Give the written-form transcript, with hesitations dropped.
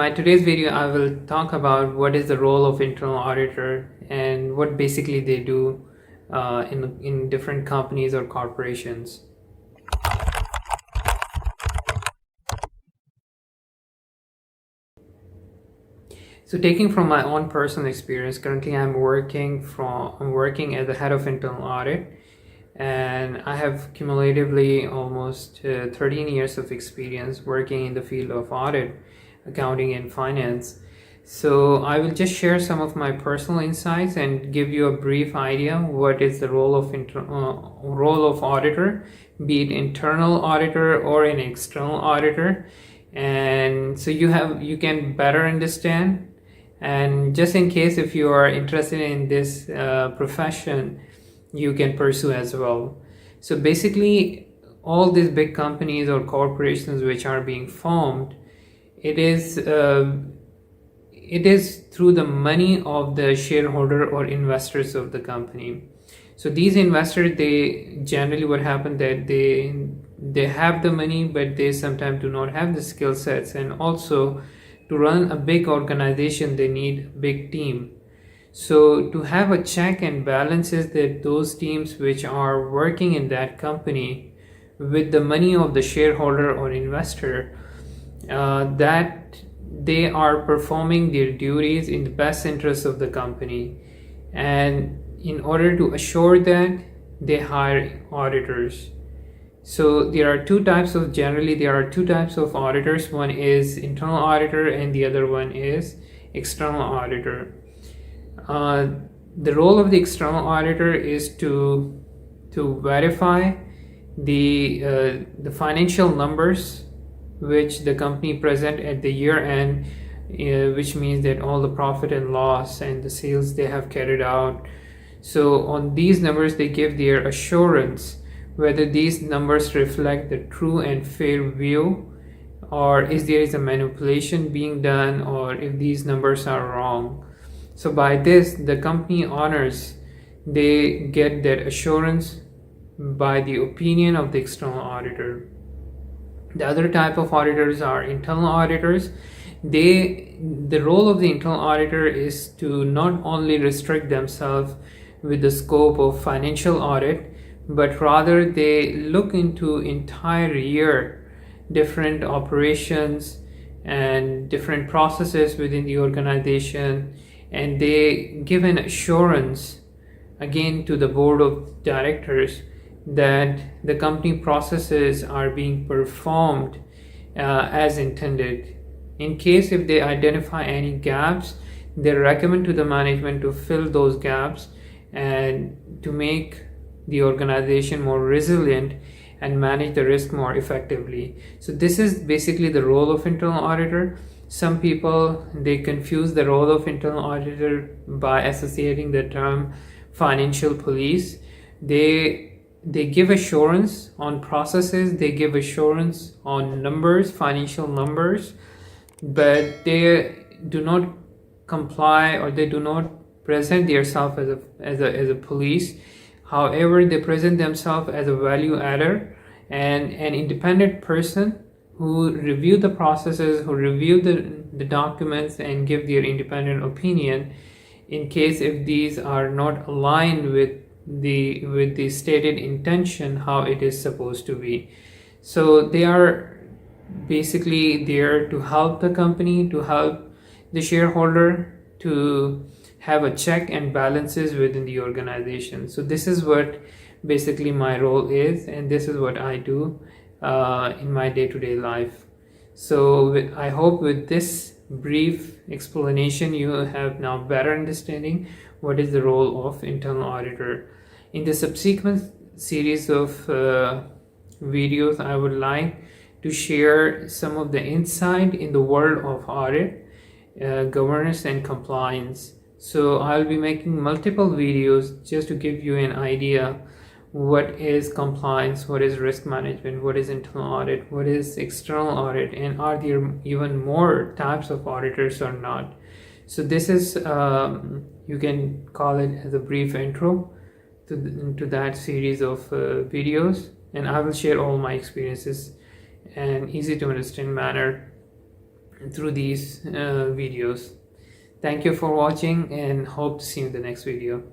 my today's video, I will talk about what is the role of internal auditor and what basically they do in different companies or corporations. So taking from my own personal experience, currently I'm working as the head of internal audit, and I have cumulatively almost 13 years of experience working in the field of audit, accounting and finance. So I will just share some of my personal insights and give you a brief idea what is the role of auditor, be it internal auditor or an external auditor, and so you can better understand. And just in case if you are interested in this profession, you can pursue as well. So basically, all these big companies or corporations which are being formed, it is through the money of the shareholder or investors of the company. So these investors, they generally, what happens that they have the money, but they sometimes do not have the skill sets, and also to run a big organization they need a big team. So to have a check and balances that those teams which are working in that company with the money of the shareholder or investor, that they are performing their duties in the best interest of the company. And in order to assure that, they hire auditors. So there are two types of auditors. One is internal auditor and the other one is external auditor. The role of the external auditor is to verify the financial numbers which the company present at the year end, which means that all the profit and loss and the sales they have carried out. So on these numbers, they give their assurance whether these numbers reflect the true and fair view, or is there a manipulation being done, or if these numbers are wrong. So by this, the company owners, they get that assurance by the opinion of the external auditor. The other type of auditors are internal auditors. The role of the internal auditor is to not only restrict themselves with the scope of financial audit, but rather they look into entire year, different operations and different processes within the organization, and they give an assurance again to the board of directors that the company processes are being performed as intended. In case if they identify any gaps, they recommend to the management to fill those gaps and to make the organization more resilient and manage the risk more effectively. So this is basically the role of internal auditor. Some people, they confuse the role of internal auditor by associating the term financial police. They give assurance on processes, they give assurance on numbers, financial numbers, but they do not comply, or they do not present themselves as a police. However, they present themselves as a value adder and an independent person who review the processes, who review the documents and give their independent opinion in case if these are not aligned with the stated intention how it is supposed to be. So they are basically there to help the company, to help the shareholder, to have a check and balances within the organization. So this is what basically my role is, and this is what I do in my day-to-day life. So I hope with this brief explanation you have now better understanding what is the role of internal auditor. In the subsequent series of videos, I would like to share some of the insight in the world of audit, governance and compliance. So I'll be making multiple videos just to give you an idea what is compliance, what is risk management, what is internal audit, what is external audit, and are there even more types of auditors or not. So this is you can call it as a brief intro to that series of videos, and I will share all my experiences in easy to understand manner. through these videos. Thank you for watching and hope to see you in the next video.